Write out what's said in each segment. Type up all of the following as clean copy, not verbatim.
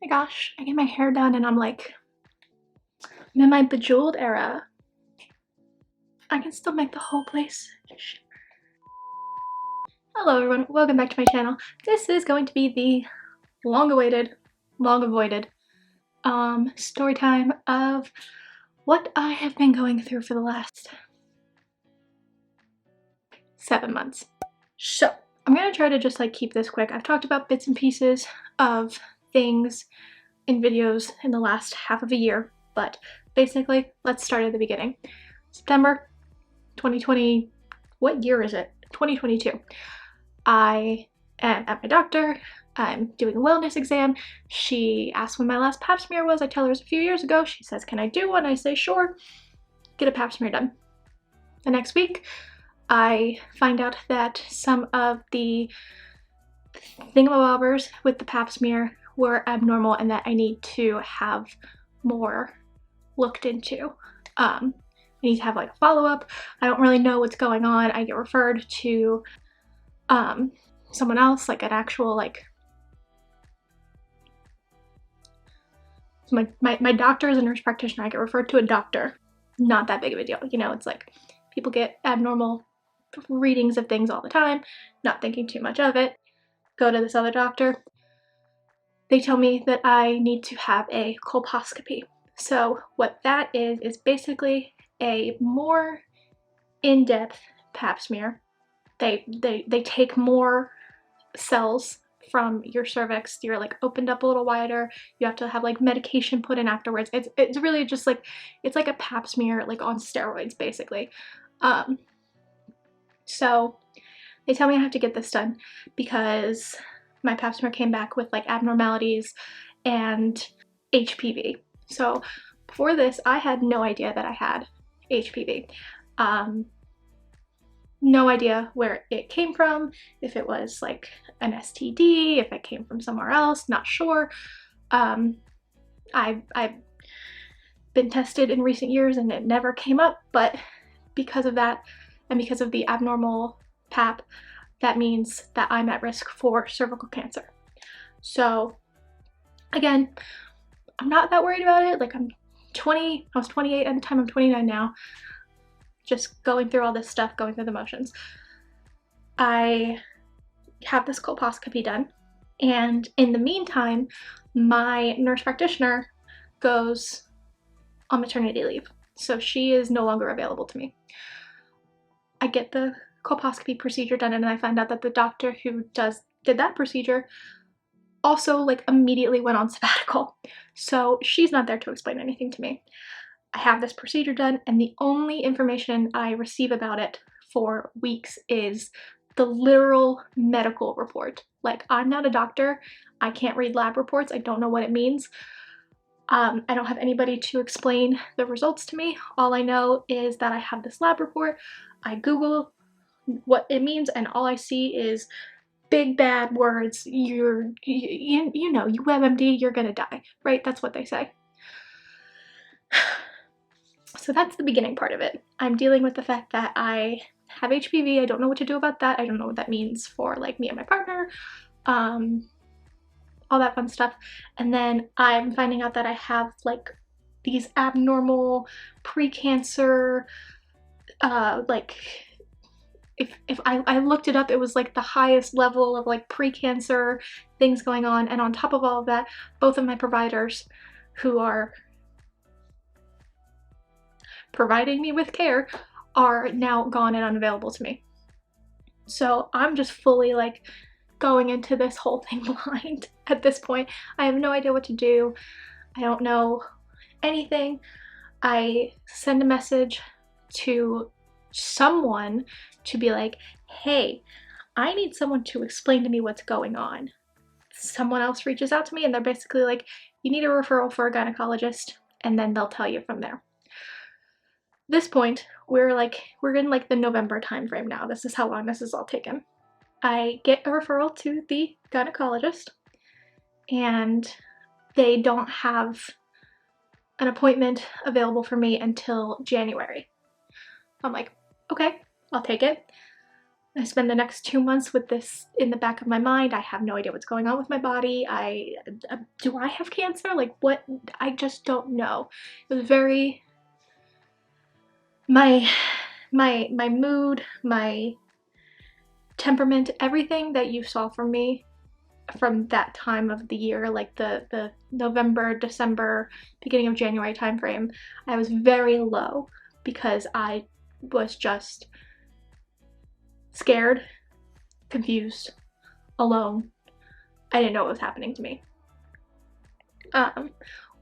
My gosh, I get my hair done and I'm like, I'm in my bejeweled era. I can still make the whole place shimmer. Hello everyone, welcome back to my channel. This is going to be the long-awaited, long-avoided story time of what I have been going through for the last 7 months. So, I'm gonna try to just like keep this quick. I've talked about bits and pieces of things in videos in the last half of a year, but basically, let's start at the beginning. September 2020, what year is it? 2022. I am at my doctor. I'm doing a wellness exam. She asked when my last pap smear was. I tell her it was a few years ago. She says, can I do one? I say, sure. Get a pap smear done. The next week, I find out that some of the thingamabobbers with the pap smear were abnormal and that I need to have more looked into. I need to have like a follow-up. I don't really know what's going on. I get referred to someone else, like an actual like my doctor is a nurse practitioner. I get referred to a doctor. Not that big of a deal, you know. It's like people get abnormal readings of things all the time, not thinking too much of it. Go to this other doctor. They tell me that I need to have a colposcopy. So what that is basically a more in-depth pap smear. They take more cells from your cervix. You're like opened up a little wider. You have to have like medication put in afterwards. It's really just like, it's like a pap smear like on steroids basically. So they tell me I have to get this done because my pap smear came back with like abnormalities and HPV. So before this, I had no idea that I had HPV. No idea where it came from, if it was like an STD, if it came from somewhere else, not sure. I've been tested in recent years and it never came up, but because of that and because of the abnormal pap, that means that I'm at risk for cervical cancer. So again, I'm not that worried about it. Like I was 28 at the time, I'm 29 now. Just going through all this stuff, going through the motions. I have this colposcopy done, and in the meantime, my nurse practitioner goes on maternity leave, so she is no longer available to me. I get the colposcopy procedure done, and I find out that the doctor who did that procedure also like immediately went on sabbatical, so she's not there to explain anything to me. I have this procedure done, and the only information I receive about it for weeks is the literal medical report. Like, I'm not a doctor. I can't read lab reports. I don't know what it means. I don't have anybody to explain the results to me. All I know is that I have this lab report. I Google what it means, and all I see is big bad words. You know, you WebMD, you're gonna die, right? That's what they say. So that's the beginning part of it. I'm dealing with the fact that I have HPV. I don't know what to do about that. I don't know what that means for like me and my partner, all that fun stuff. And then I'm finding out that I have like these abnormal pre-cancer, like if I looked it up, it was like the highest level of like pre-cancer things going on. And on top of all of that, both of my providers who are providing me with care are now gone and unavailable to me. So I'm just fully like going into this whole thing blind at this point. I have no idea what to do. I don't know anything. I send a message to someone to be like, hey, I need someone to explain to me what's going on. Someone else reaches out to me and they're basically like, you need a referral for a gynecologist, and then they'll tell you from there. This point, we're in like the November time frame now. This is how long this is all taken. I get a referral to the gynecologist, and they don't have an appointment available for me until January. I'm like, okay, I'll take it. I spend the next 2 months with this in the back of my mind. I have no idea what's going on with my body. Do I have cancer? Like, what? I just don't know. It was very, my mood, my temperament, everything that you saw from me from that time of the year, like the November, December, beginning of January timeframe, I was very low because I was just scared, confused, alone. I didn't know what was happening to me.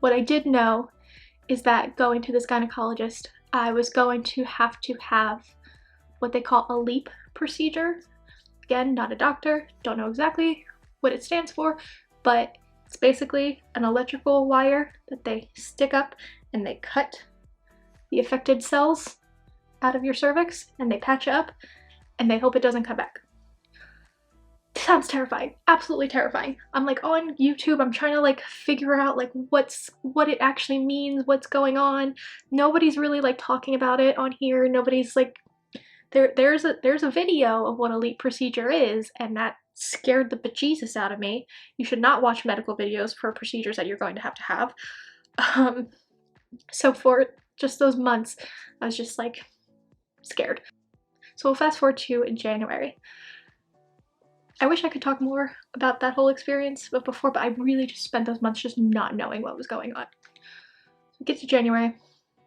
What I did know is that going to this gynecologist, I was going to have what they call a LEEP procedure. Again, not a doctor, don't know exactly what it stands for, but it's basically an electrical wire that they stick up and they cut the affected cells out of your cervix and they patch it up and they hope it doesn't come back. Sounds terrifying, absolutely terrifying. I'm like on YouTube, I'm trying to like figure out like what it actually means, what's going on. Nobody's really like talking about it on here. Nobody's like, there's a video of what a LEEP procedure is, and that scared the bejesus out of me. You should not watch medical videos for procedures that you're going to have. So for just those months, I was just like scared. So we'll fast forward to January. I wish I could talk more about that whole experience, but I really just spent those months just not knowing what was going on. We get to January.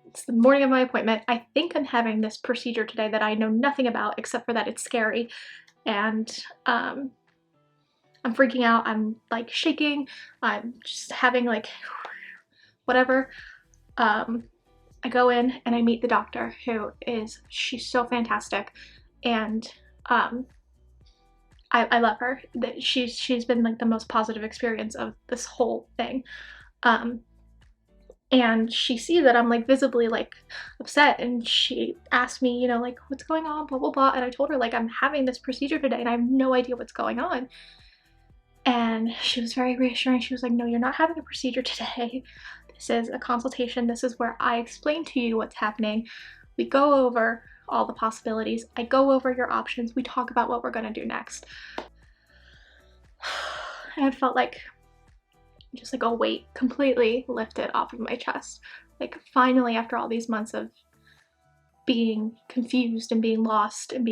It's the morning of my appointment. I think I'm having this procedure today that I know nothing about except for that it's scary, and I'm freaking out. I'm like shaking. I'm just having like whatever. I go in and I meet the doctor she's so fantastic, and I love her. She's been like the most positive experience of this whole thing. And she sees that I'm like visibly like upset, and she asked me, you know, like, what's going on, blah, blah, blah. And I told her like, I'm having this procedure today and I have no idea what's going on. And she was very reassuring. She was like, no, you're not having a procedure today. This is a consultation. This is where I explain to you what's happening. We go over all the possibilities. I go over your options. We talk about what we're gonna do next. And it felt like just like a weight completely lifted off of my chest. Like finally, after all these months of being confused and being lost and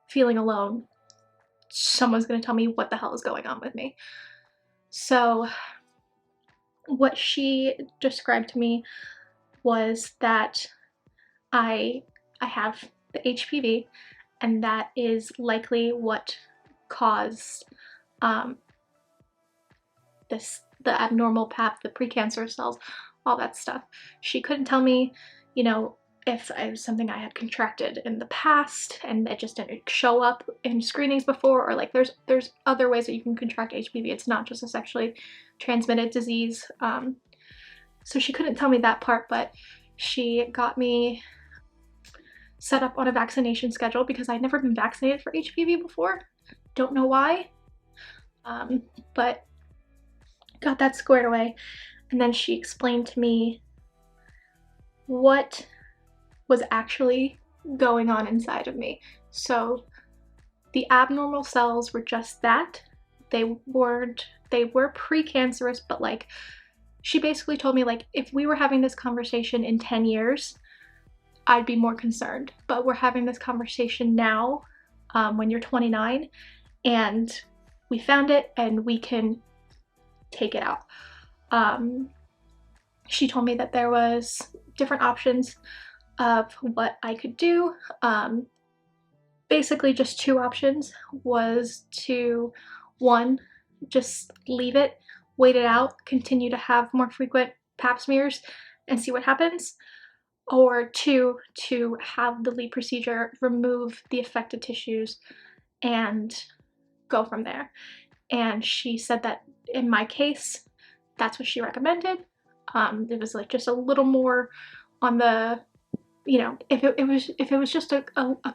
feeling alone, someone's gonna tell me what the hell is going on with me. So what she described to me was that I have the HPV, and that is likely what caused the abnormal pap, the precancerous cells, all that stuff. She couldn't tell me, you know, if it was something I had contracted in the past and it just didn't show up in screenings before, or like there's other ways that you can contract HPV. It's not just a sexually transmitted disease. So she couldn't tell me that part, but she got me set up on a vaccination schedule because I'd never been vaccinated for HPV before. Don't know why, but got that squared away. And then she explained to me what was actually going on inside of me. So the abnormal cells were just that. They were precancerous, but like she basically told me like if we were having this conversation in 10 years, I'd be more concerned. But we're having this conversation now when you're 29, and we found it and we can take it out. She told me that there was different options of what I could do. Basically just two options was to, one, just leave it, wait it out, continue to have more frequent pap smears and see what happens, or two, to have the LEEP procedure, remove the affected tissues and go from there. And she said that in my case, that's what she recommended. It was like just a little more on the, you know, if it was just a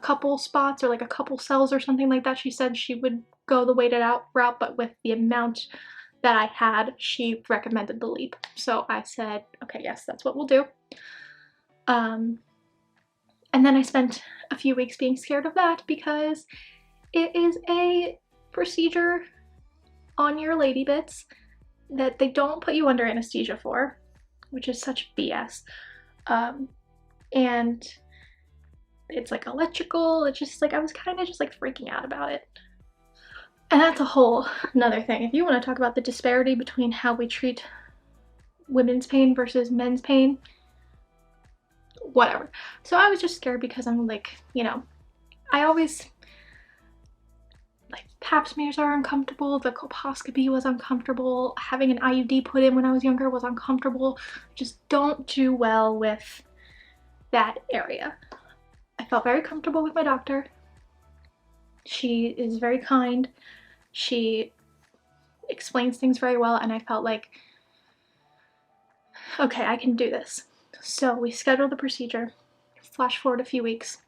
couple spots or like a couple cells or something like that, she said she would go the waited out route, but with the amount that I had, she recommended the LEEP. So I said, okay, yes, that's what we'll do. And then I spent a few weeks being scared of that because it is a procedure on your lady bits that they don't put you under anesthesia for, which is such BS. And it's like electrical. It's just like, I was kind of just like freaking out about it. And that's a whole another thing. If you want to talk about the disparity between how we treat women's pain versus men's pain, whatever. So I was just scared because I'm like, you know, I always, like, pap smears are uncomfortable, the colposcopy was uncomfortable, having an IUD put in when I was younger was uncomfortable. Just don't do well with that area. I felt very comfortable with my doctor. She is very kind. She explains things very well, and I felt like, okay, I can do this. So we scheduled the procedure. Flash forward a few weeks.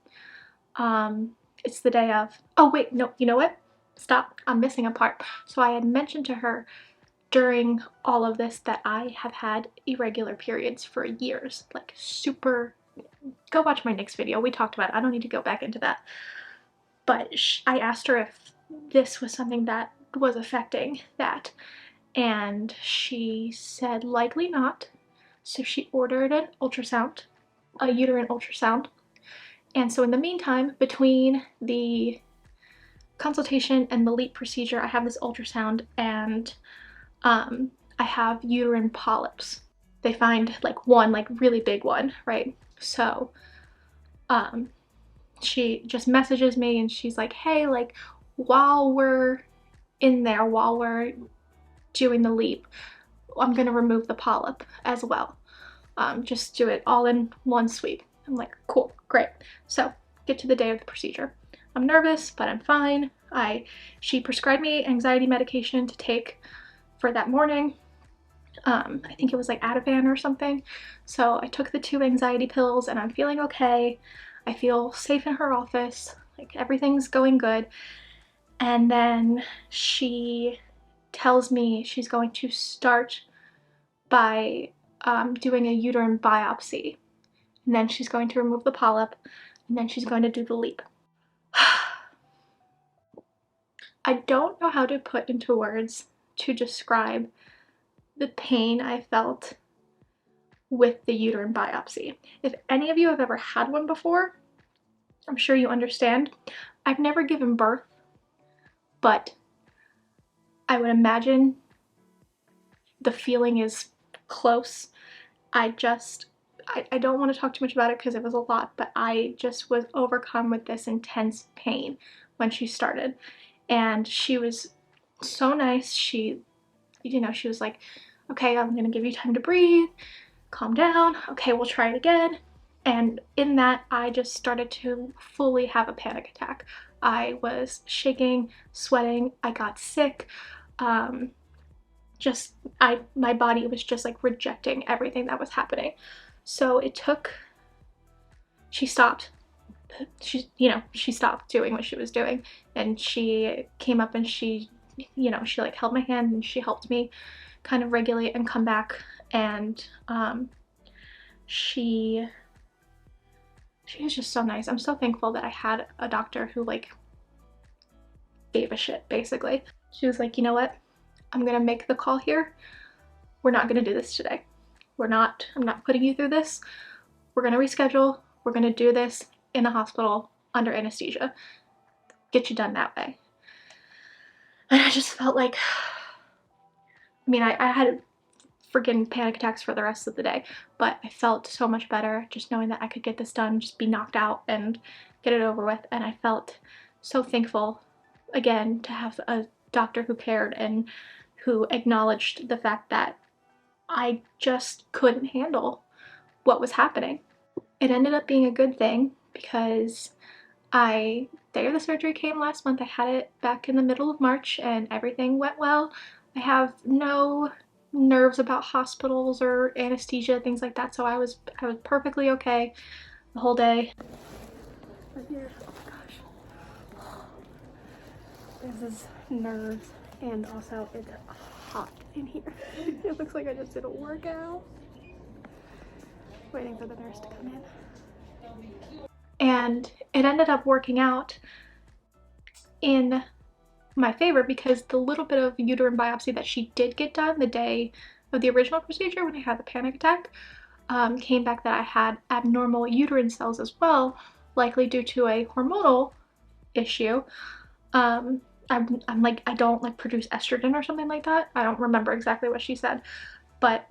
It's the day of, oh wait, no, you know what? Stop, I'm missing a part. So I had mentioned to her during all of this that I have had irregular periods for years, like super, go watch my next video, we talked about it, I don't need to go back into that. But I asked her if this was something that was affecting that, and she said likely not. So she ordered an ultrasound, a uterine ultrasound. And so in the meantime, between the consultation and the LEEP procedure, I have this ultrasound, and I have uterine polyps. They find like one, like really big one, right? So she just messages me and she's like, hey, like while we're in there, while we're doing the LEEP, I'm gonna remove the polyp as well. Just do it all in one sweep. I'm like, cool, great. So get to the day of the procedure. I'm nervous, but I'm fine. She prescribed me anxiety medication to take for that morning. I think it was like Ativan or something. So I took the 2 anxiety pills and I'm feeling okay. I feel safe in her office, like everything's going good. And then she tells me she's going to start by doing a uterine biopsy. And then she's going to remove the polyp, and then she's going to do the LEEP. I don't know how to put into words to describe the pain I felt with the uterine biopsy. If any of you have ever had one before, I'm sure you understand. I've never given birth, but I would imagine the feeling is close. I don't want to talk too much about it because it was a lot, but I just was overcome with this intense pain when she started. And she was so nice. She, you know, she was like, okay, I'm gonna give you time to breathe, calm down, okay, we'll try it again. And in that, I just started to fully have a panic attack. I was shaking, sweating, I got sick. My body was just like rejecting everything that was happening. So it took, she stopped. She stopped doing what she was doing, and she came up and she like held my hand and she helped me kind of regulate and come back. And she was just so nice. I'm so thankful that I had a doctor who like gave a shit, basically. She was like, you know what? I'm gonna make the call here. We're not gonna do this today. I'm not putting you through this. We're gonna reschedule. We're gonna do this in the hospital under anesthesia. Get you done that way. And I just felt like, I mean, I had freaking panic attacks for the rest of the day, but I felt so much better just knowing that I could get this done, just be knocked out and get it over with. And I felt so thankful again to have a doctor who cared and who acknowledged the fact that I just couldn't handle what was happening. It ended up being a good thing because day of the surgery came last month. I had it back in the middle of March and everything went well. I have no nerves about hospitals or anesthesia, things like that, so I was perfectly okay the whole day. Right here, oh my gosh. This is nerves, and also it's hot in here. It looks like I just did a workout. Waiting for the nurse to come in. And it ended up working out in my favor because the little bit of uterine biopsy that she did get done the day of the original procedure when I had the panic attack came back that I had abnormal uterine cells as well, likely due to a hormonal issue. I'm like, I don't like produce estrogen or something like that. I don't remember exactly what she said, but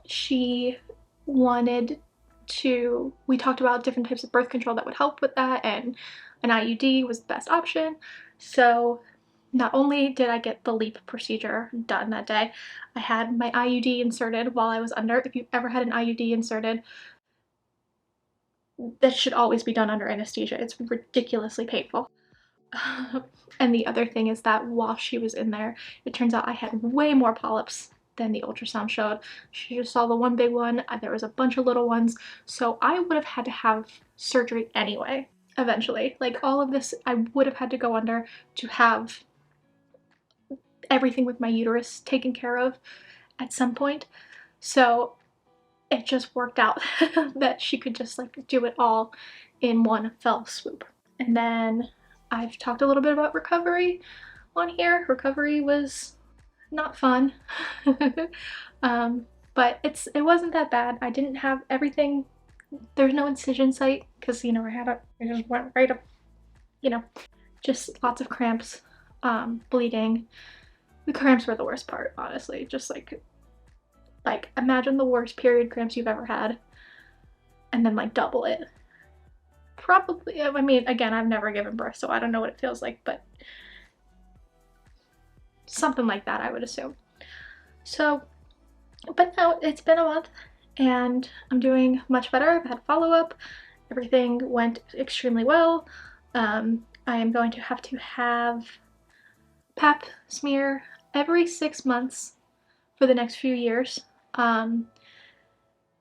she wanted to, we talked about different types of birth control that would help with that, and an IUD was the best option. So not only did I get the LEEP procedure done that day, I had my IUD inserted while I was under. If you've ever had an IUD inserted, that should always be done under anesthesia. It's ridiculously painful. And the other thing is that while she was in there, it turns out I had way more polyps than the ultrasound showed. She just saw the one big one. There was a bunch of little ones. So I would have had to have surgery anyway, eventually. Like all of this, I would have had to go under to have everything with my uterus taken care of at some point. So it just worked out that she could just like do it all in one fell swoop. And then I've talked a little bit about recovery on here. Recovery was not fun. But it wasn't that bad. I didn't have everything. There's no incision site because, you know, it just went right up, you know, just lots of cramps, bleeding. The cramps were the worst part, honestly. Just like imagine the worst period cramps you've ever had and then like double it. Probably, I mean, again, I've never given birth, so I don't know what it feels like, but something like that, I would assume. So, but now it's been a month and I'm doing much better. I've had follow-up. Everything went extremely well. I am going to have pap smear every 6 months for the next few years,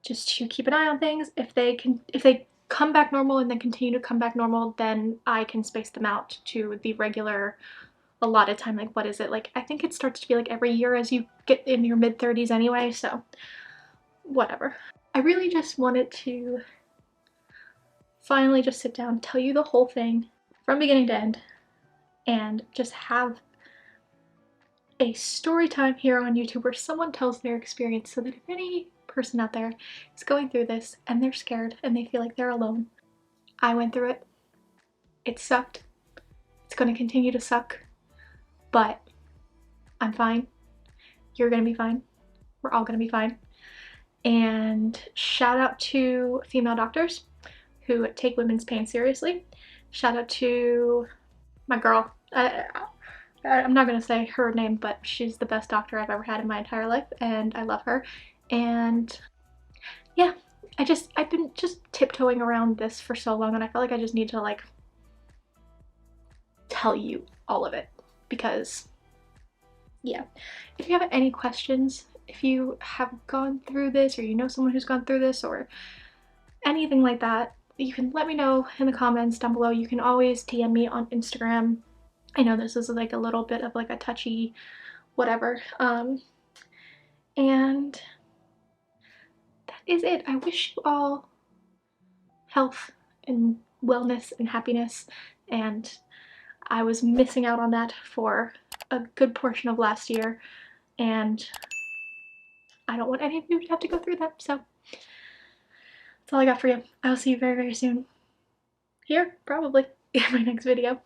just to keep an eye on things. If they come back normal and then continue to come back normal, then I can space them out to the regular allotted time. Like, what is it? Like, I think it starts to be like every year as you get in your mid-30s anyway, so whatever. I really just wanted to finally just sit down, tell you the whole thing from beginning to end, and just have a story time here on YouTube where someone tells their experience, so that if any person out there is going through this and they're scared and they feel like they're alone, I went through it. It sucked. It's going to continue to suck, but I'm fine. You're going to be fine. We're all going to be fine. And shout out to female doctors who take women's pain seriously. Shout out to my girl. I'm not going to say her name, but she's the best doctor I've ever had in my entire life, and I love her. And yeah, I've been just tiptoeing around this for so long, and I feel like I just need to like tell you all of it, because yeah. If you have any questions, if you have gone through this, or you know someone who's gone through this, or anything like that, you can let me know in the comments down below. You can always DM me on Instagram. I know this is like a little bit of like a touchy whatever. And that is it. I wish you all health and wellness and happiness, and I was missing out on that for a good portion of last year, and I don't want any of you to have to go through that. So that's all I got for you. I'll see you very, very soon. Here, probably, in my next video.